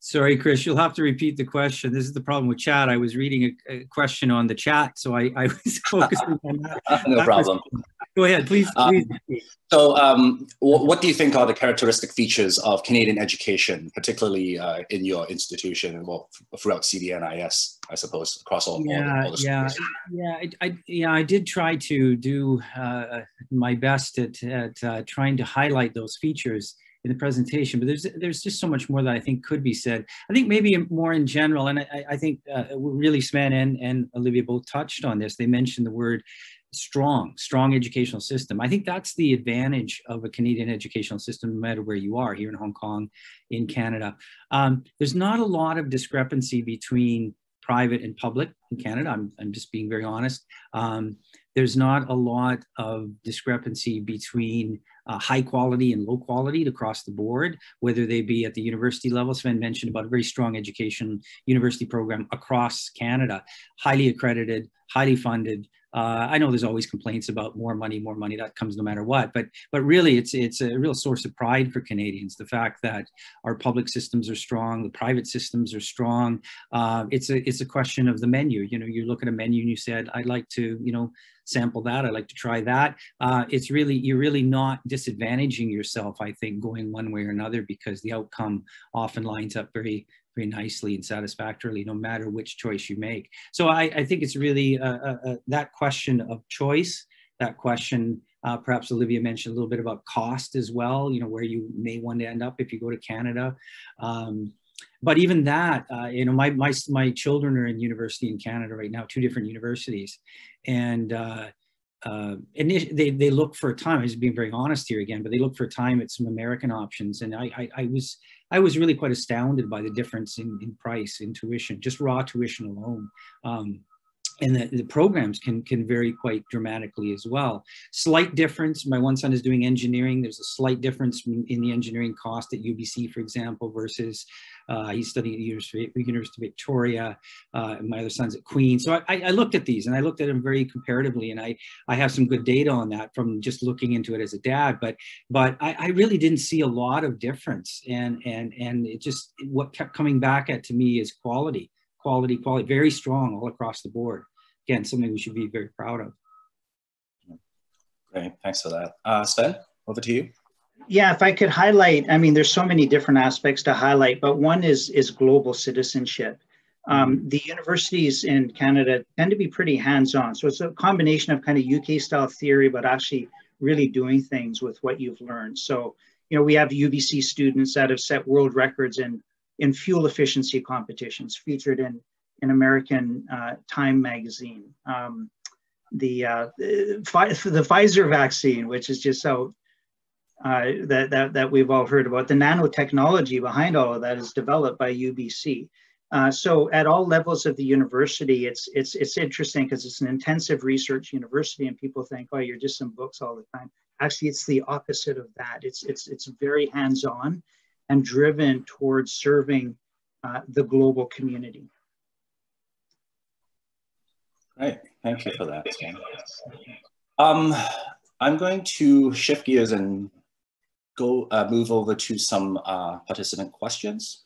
Sorry, Chris, you'll have to repeat the question. This is the problem with chat. I was reading a question on the chat, so I was focusing on that. No problem. Go ahead, please. So what do you think are the characteristic features of Canadian education, particularly in your institution, well, throughout CDNIS, I suppose, across all the schools? I did try to do my best at trying to highlight those features in the presentation, but there's just so much more that I think could be said. I think maybe more in general, and I think really Sven and Olivia both touched on this. They mentioned the word strong educational system. I think that's the advantage of a Canadian educational system, no matter where you are, here in Hong Kong, in Canada. There's not a lot of discrepancy between private and public in Canada. I'm just being very honest. There's not a lot of discrepancy between high quality and low quality across the board, whether they be at the university level. Sven mentioned about a very strong education university program across Canada, highly accredited, highly funded. I know there's always complaints about more money, that comes no matter what, but really it's a real source of pride for Canadians, the fact that our public systems are strong, the private systems are strong. It's a question of the menu. You know, you look at a menu and you said, I'd like to, you know, sample that, I'd like to try that. You're really not disadvantaging yourself, I think, going one way or another, because the outcome often lines up very nicely and satisfactorily, no matter which choice you make. So I think it's really that question of choice, that question, perhaps Olivia mentioned a little bit about cost as well, you know, where you may want to end up if you go to Canada. But even that, you know, my children are in university in Canada right now, 2 different universities. And they look for a time, I'm just being very honest here again, but they look for a time at some American options. And I was really quite astounded by the difference in price, in tuition, just raw tuition alone. And the programs can vary quite dramatically as well. Slight difference, my one son is doing engineering. There's a slight difference in the engineering cost at UBC, for example, versus he's studying at the University of Victoria. My other son's at Queen. So I looked at these and I looked at them very comparatively, and I have some good data on that from just looking into it as a dad, but I really didn't see a lot of difference. And it just, what kept coming back to me is quality, very strong all across the board. Again, something we should be very proud of. Great, thanks for that. Sven, over to you. Yeah, if I could highlight, I mean, there's so many different aspects to highlight, but one is global citizenship. The universities in Canada tend to be pretty hands-on. So it's a combination of kind of UK style theory, but actually really doing things with what you've learned. So, you know, we have UBC students that have set world records in fuel efficiency competitions, featured in American Time magazine. The Pfizer vaccine, which is just so that we've all heard about. The nanotechnology behind all of that is developed by UBC. So at all levels of the university, it's interesting because it's an intensive research university, and people think, oh, you're just in books all the time. Actually, it's the opposite of that. It's very hands-on and driven towards serving the global community. Great, thank you for that. I'm going to shift gears and move over to some participant questions.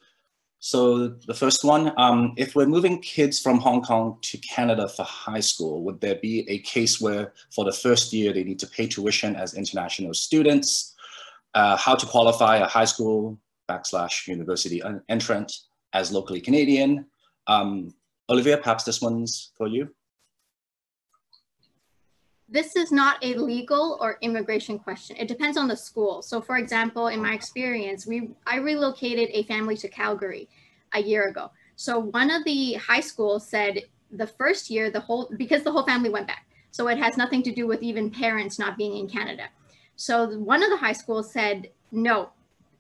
So the first one, if we're moving kids from Hong Kong to Canada for high school, would there be a case where for the first year they need to pay tuition as international students? How to qualify a high school / university entrant as locally Canadian? Olivia, perhaps this one's for you. This is not a legal or immigration question. It depends on the school. So for example, in my experience, I relocated a family to Calgary a year ago. So one of the high schools said the first year, because the whole family went back. So it has nothing to do with even parents not being in Canada. So one of the high schools said, no,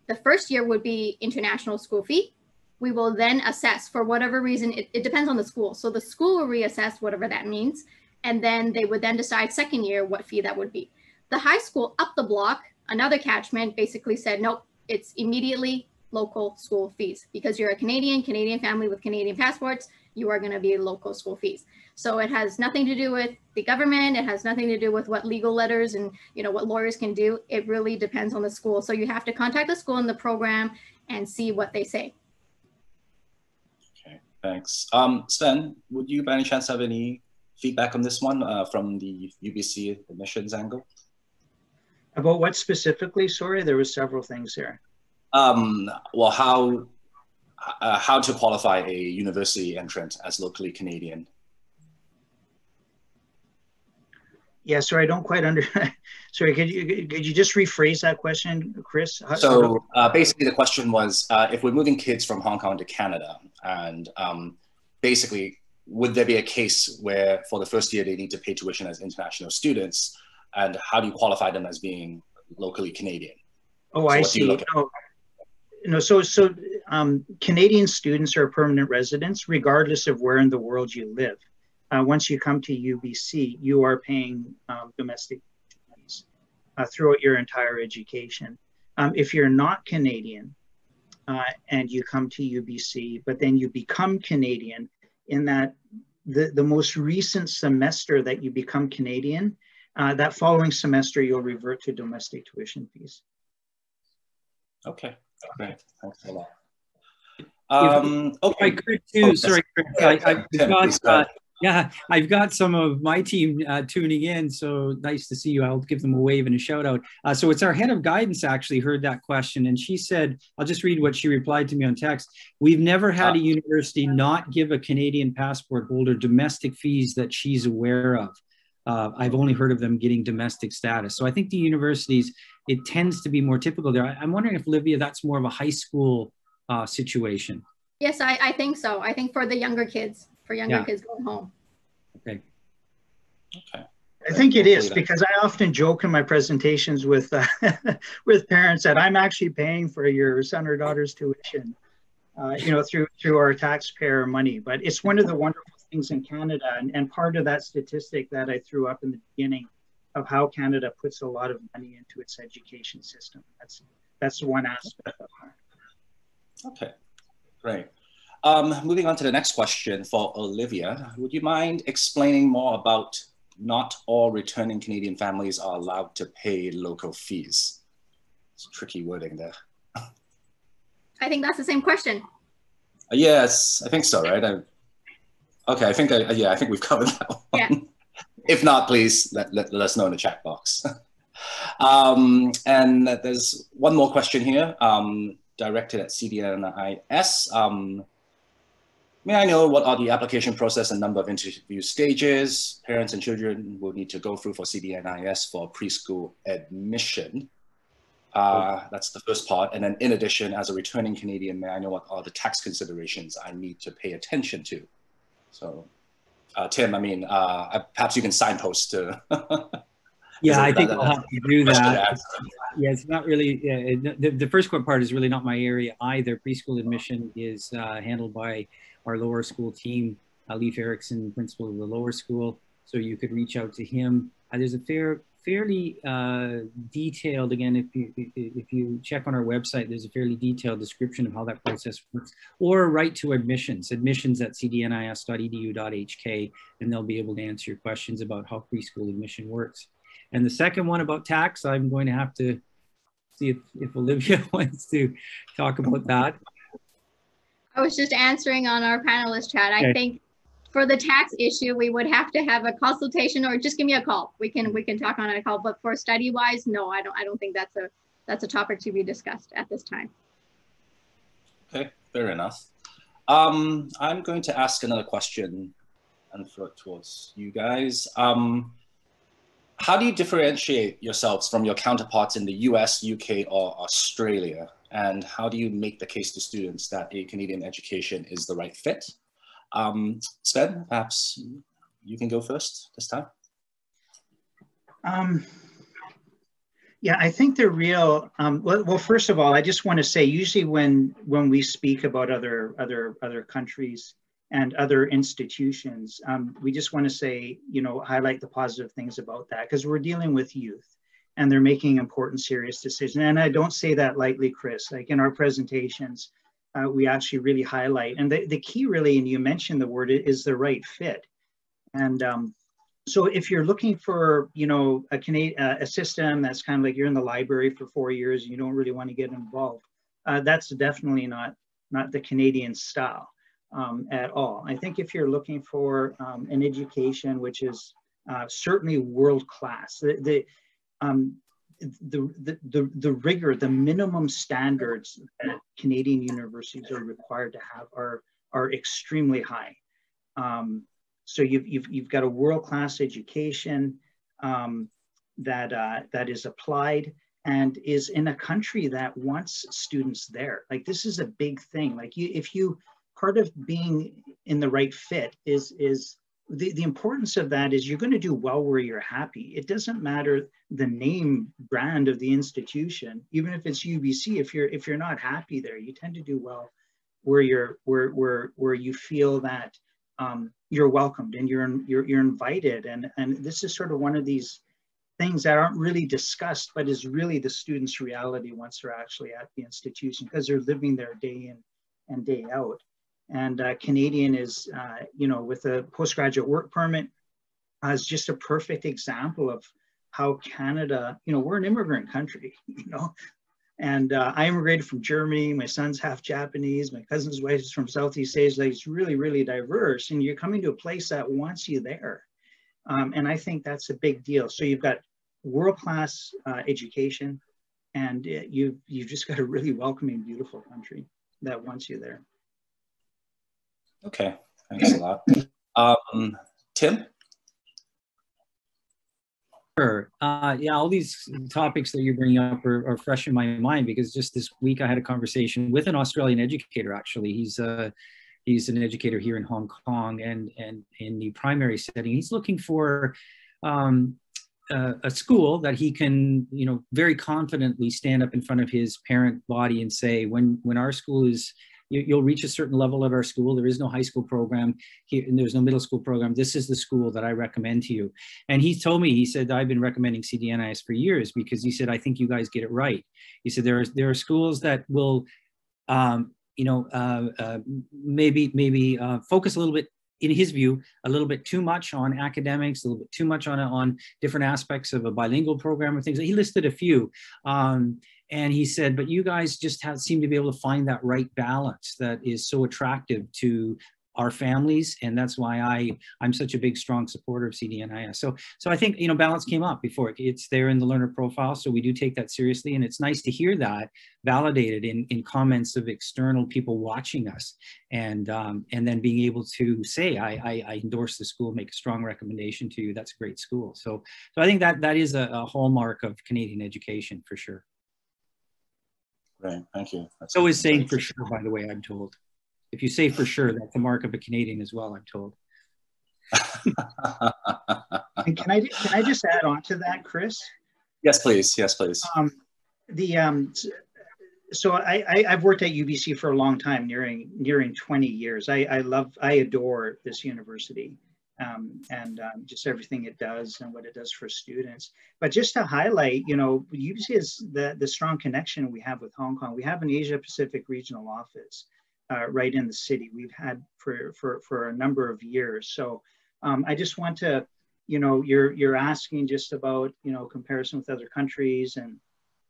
the first year would be international school fee. We will then assess for whatever reason, it depends on the school. So the school will reassess whatever that means. And then they would then decide second year what fee that would be. The high school up the block, another catchment, basically said, nope, it's immediately local school fees. Because you're a Canadian family with Canadian passports, you are going to be local school fees. So it has nothing to do with the government. It has nothing to do with what legal letters and what lawyers can do. It really depends on the school. So you have to contact the school and the program and see what they say. Okay, thanks. Sven, would you by any chance have any feedback on this one from the UBC admissions angle? About what specifically? Sorry, there was several things there. Well, how to qualify a university entrant as locally Canadian? Yeah, sorry, I don't quite sorry, could you just rephrase that question, Chris? So basically the question was, if we're moving kids from Hong Kong to Canada, and basically, would there be a case where for the first year they need to pay tuition as international students, and how do you qualify them as being locally Canadian? Oh, I see. So Canadian students are permanent residents regardless of where in the world you live. Once you come to UBC, you are paying domestic fees throughout your entire education. If you're not Canadian and you come to UBC, but then you become Canadian, in that the most recent semester that you become Canadian, that following semester, you'll revert to domestic tuition fees. Okay, great. Thanks a lot. Okay. I could too, sorry, Chris, I've got some of my team tuning in, so nice to see you. I'll give them a wave and a shout out. So it's our head of guidance actually heard that question, and she said, I'll just read what she replied to me on text. We've never had a university not give a Canadian passport holder domestic fees that she's aware of. I've only heard of them getting domestic status. So I think the universities, it tends to be more typical there. I'm wondering if, Olivia, that's more of a high school situation. Yes, I think so. I think for the younger kids. For younger kids going home. Okay. Okay. I think it is, because I often joke in my presentations with with parents that I'm actually paying for your son or daughter's tuition, through our taxpayer money. But it's one of the wonderful things in Canada, and part of that statistic that I threw up in the beginning of how Canada puts a lot of money into its education system. That's one aspect of it. Okay, great. Moving on to the next question for Olivia. Would you mind explaining more about not all returning Canadian families are allowed to pay local fees? It's tricky wording there. I think that's the same question. Yes, I think so, right? Okay, I think we've covered that one. Yeah. If not, please let us know in the chat box. And there's one more question here, directed at CDNIS. May I know what are the application process and number of interview stages parents and children will need to go through for CDNIS for preschool admission? That's the first part. And then in addition, as a returning Canadian, may I know what are the tax considerations I need to pay attention to? So Tim, perhaps you can signpost to. Yeah, I think I'll have to do that. Yeah, it's not really, the first part is really not my area either. Preschool admission is handled by our lower school team, Leif Erickson, principal of the lower school. So you could reach out to him. There's a fairly detailed, again, if you check on our website, there's a fairly detailed description of how that process works, or write to admissions at cdinis.edu.hk, and they'll be able to answer your questions about how preschool admission works. And the second one about tax, I'm going to have to see if Olivia wants to talk about that. I was just answering on our panelist chat. I think for the tax issue, we would have to have a consultation, or just give me a call. We can talk on a call. But for study wise, no, I don't think that's a topic to be discussed at this time. Okay, fair enough. I'm going to ask another question and throw it towards you guys. how do you differentiate yourselves from your counterparts in the US, UK, or Australia? And how do you make the case to students that a Canadian education is the right fit? Sven, perhaps you can go first this time. Yeah, I think the real, well, first of all, I just want to say, usually when we speak about other countries and other institutions, we just want to say, you know, highlight the positive things about that, because we're dealing with youth and they're making important, serious decisions. And I don't say that lightly, Chris. Like in our presentations, we actually really highlight, and the key really, and you mentioned the word, is the right fit. And so if you're looking for, you know, a system that's kind of like you're in the library for 4 years, and you don't really want to get involved, that's definitely not the Canadian style at all. I think if you're looking for an education which is certainly world class, the rigor, the minimum standards that Canadian universities are required to have are extremely high. So you've got a world-class education that is applied and is in a country that wants students there. Like, this is a big thing. Like, part of being in the right fit is the importance of that is you're going to do well where you're happy. It doesn't matter the name brand of the institution, even if it's UBC. If you're not happy there, you tend to do well where you feel that you're welcomed and you're invited. And this is sort of one of these things that aren't really discussed, but is really the student's reality once they're actually at the institution, because they're living there day in and day out. And Canadian is, you know, with a postgraduate work permit, is just a perfect example of how Canada, you know, we're an immigrant country, you know. And I immigrated from Germany. My son's half Japanese. My cousin's wife is from Southeast Asia. Like, it's really, really diverse. And you're coming to a place that wants you there. And I think that's a big deal. So you've got world-class education, and you've just got a really welcoming, beautiful country that wants you there. Okay, thanks a lot. Tim? Sure. Yeah, all these topics that you're bringing up are fresh in my mind, because just this week I had a conversation with an Australian educator. Actually, he's an educator here in Hong Kong, and in the primary setting, he's looking for a school that he can, you know, very confidently stand up in front of his parent body and say, when our school is, you'll reach a certain level at our school. There is no high school program here, and there's no middle school program. This is the school that I recommend to you. And he told me, he said, I've been recommending CDNIS for years, because he said, I think you guys get it right. He said, there are schools that will, you know, maybe focus a little bit, in his view, a little bit too much on academics, a little bit too much on different aspects of a bilingual program or things. He listed a few. And he said, but you guys just seem to be able to find that right balance that is so attractive to our families. And that's why I'm such a big, strong supporter of CDNIS. So I think, you know, balance came up before. It's there in the learner profile. So we do take that seriously. And it's nice to hear that validated in comments of external people watching us. And then being able to say, I endorse the school, make a strong recommendation to you. That's a great school. So I think that is a hallmark of Canadian education for sure. Right, thank you. So is saying for sure, by the way, I'm told. If you say for sure, that's a mark of a Canadian as well, I'm told. And can I just add on to that, Chris? Yes, please. Yes, please. So I've worked at UBC for a long time, nearing 20 years. I adore this university. And just everything it does and what it does for students. But just to highlight, you know, UBC is the strong connection we have with Hong Kong. We have an Asia Pacific regional office right in the city. We've had for a number of years. So I just want to, you know, you're asking just about, you know, comparison with other countries and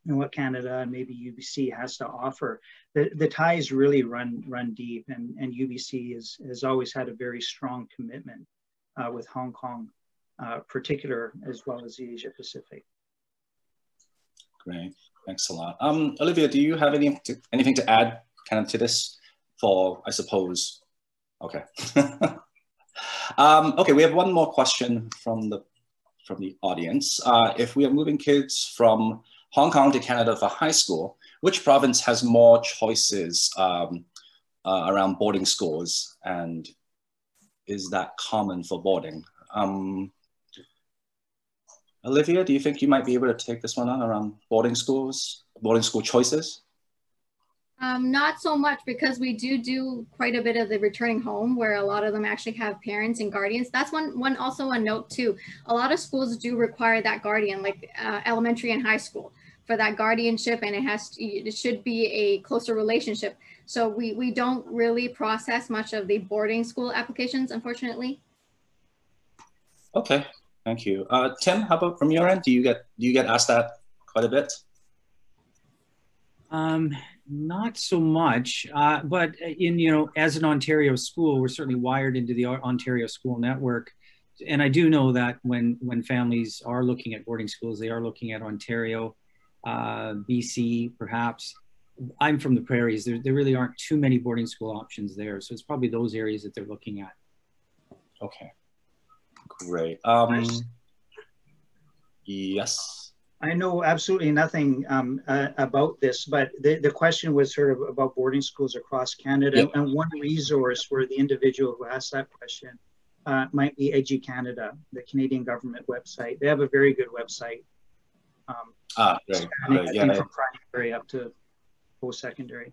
what Canada and maybe UBC has to offer. The ties really run deep, and UBC has always had a very strong commitment with Hong Kong, particular, as well as the Asia Pacific. Great, thanks a lot. Olivia, do you have anything to add kind of to this for, I suppose? Okay. Okay, we have one more question from the from the audience. If we are moving kids from Hong Kong to Canada for high school, which province has more choices around boarding schools, and is that common for boarding? Olivia, do you think you might be able to take this one on around boarding schools, boarding school choices? Not so much, because we do quite a bit of the returning home, where a lot of them actually have parents and guardians. That's also a note too. A lot of schools do require that guardian, like elementary and high school, for that guardianship, and it should be a closer relationship. So we don't really process much of the boarding school applications, unfortunately. Okay, thank you. Tim, how about from your end? Do you get asked that quite a bit? Not so much, but as an Ontario school, we're certainly wired into the Ontario school network. And I do know that when families are looking at boarding schools, they are looking at Ontario, BC, perhaps. I'm from the prairies. There really aren't too many boarding school options there. So it's probably those areas that they're looking at. Okay, great. Yes. I know absolutely nothing about this, but the question was sort of about boarding schools across Canada. Yep. And one resource for the individual who asked that question might be EduCanada, the Canadian government website. They have a very good website. Great. Yeah, from primary up to post-secondary.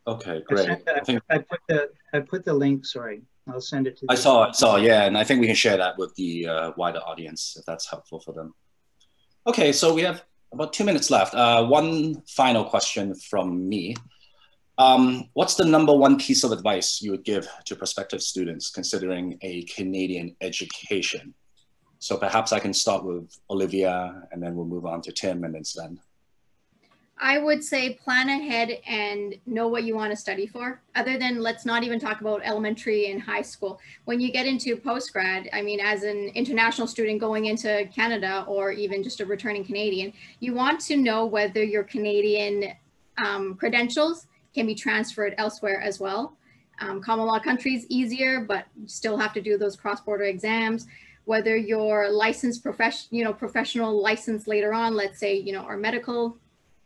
Okay, great. I put the link, sorry. I'll send it to you. I saw, yeah, and I think we can share that with the wider audience if that's helpful for them. Okay, so we have about 2 minutes left. One final question from me. What's the #1 piece of advice you would give to prospective students considering a Canadian education? So perhaps I can start with Olivia, and then we'll move on to Tim and then Sven. I would say plan ahead and know what you want to study for. Other than, let's not even talk about elementary and high school. When you get into postgrad, I mean, as an international student going into Canada, or even just a returning Canadian, you want to know whether your Canadian credentials can be transferred elsewhere as well. Common law countries easier, but you still have to do those cross-border exams. Whether your licensed professional license later on, let's say, our medical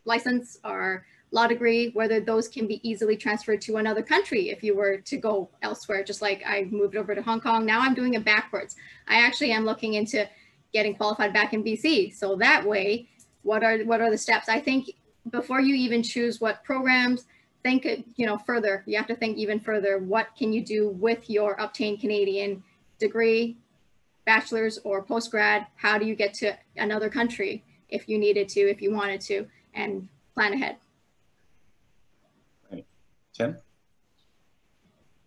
license or law degree, whether those can be easily transferred to another country if you were to go elsewhere. Just like I moved over to Hong Kong, now I'm doing it backwards. I actually am looking into getting qualified back in BC. So that way, what are the steps? I think before you even choose what programs, think further. You have to think even further. What can you do with your obtained Canadian degree, bachelor's or postgrad? How do you get to another country if you needed to, if you wanted to? And plan ahead. Right. Tim?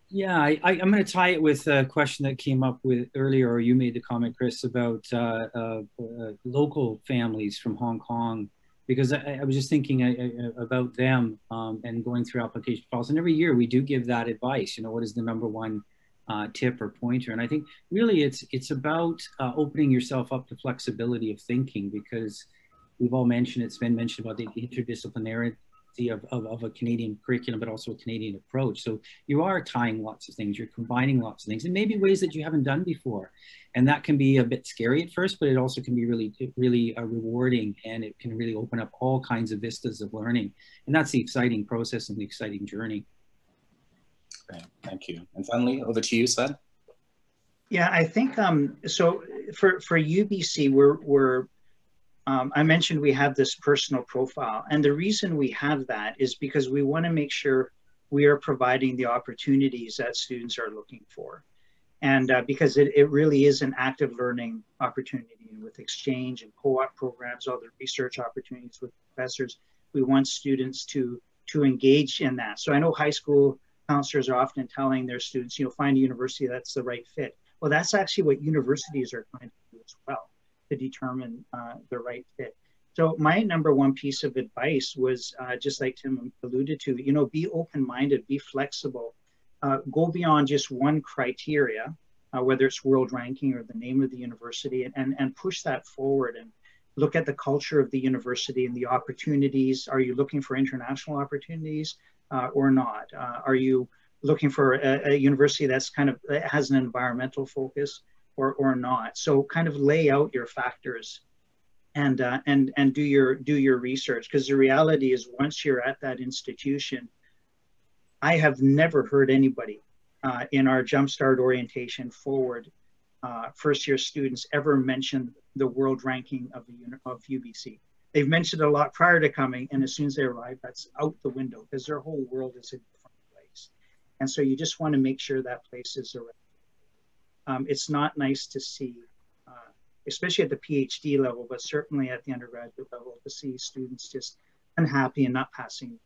Yeah, I'm going to tie it with a question that came up with earlier, or you made the comment, Chris, about local families from Hong Kong, because I was just thinking about them and going through application files. And every year we do give that advice, what is the #1 tip or pointer? And I think really it's about opening yourself up to flexibility of thinking, because we've all mentioned it. Sven mentioned about the interdisciplinarity of a Canadian curriculum, but also a Canadian approach. So you are tying lots of things, you're combining lots of things, and maybe ways that you haven't done before. And that can be a bit scary at first, but it also can be really rewarding, and it can really open up all kinds of vistas of learning. And that's the exciting process and the exciting journey. Great, thank you. And finally, over to you, Sven. Yeah, I think, so for UBC, I mentioned we have this personal profile, and the reason we have that is because we want to make sure we are providing the opportunities that students are looking for. And because it really is an active learning opportunity with exchange and co-op programs, all the research opportunities with professors, we want students to engage in that. So I know high school counselors are often telling their students, find a university that's the right fit. Well, that's actually what universities are trying to do as well, to determine the right fit. So my #1 piece of advice was, just like Tim alluded to, be open-minded, be flexible, go beyond just one criteria, whether it's world ranking or the name of the university, and push that forward and look at the culture of the university and the opportunities. Are you looking for international opportunities or not? Are you looking for a university that's has an environmental focus? or not. So kind of lay out your factors and do your research, because the reality is once you're at that institution, I have never heard anybody in our Jumpstart orientation forward first year students ever mention the world ranking of UBC. They've mentioned a lot prior to coming, and as soon as they arrive, that's out the window because their whole world is a different place. And so you just want to make sure that place is around. It's not nice to see, especially at the PhD level, but certainly at the undergraduate level, to see students just unhappy and not passing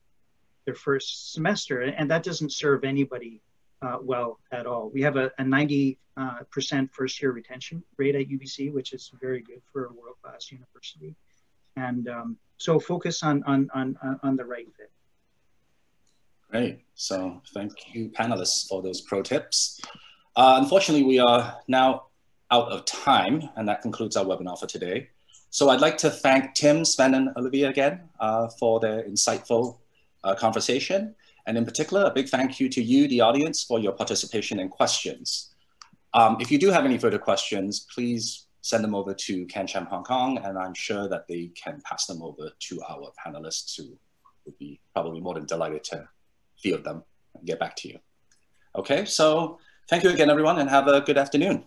their first semester. And that doesn't serve anybody well at all. We have a 90% first year retention rate at UBC, which is very good for a world-class university. And so focus on the right fit. Great. So thank you, panelists, for those pro tips. Unfortunately, we are now out of time, and that concludes our webinar for today. So I'd like to thank Tim, Sven, and Olivia again for their insightful conversation. And in particular, a big thank you to you, the audience, for your participation and questions. If you do have any further questions, please send them over to CanCham Hong Kong, and I'm sure that they can pass them over to our panelists, who would be probably more than delighted to field them and get back to you. Okay, so thank you again, everyone, and have a good afternoon.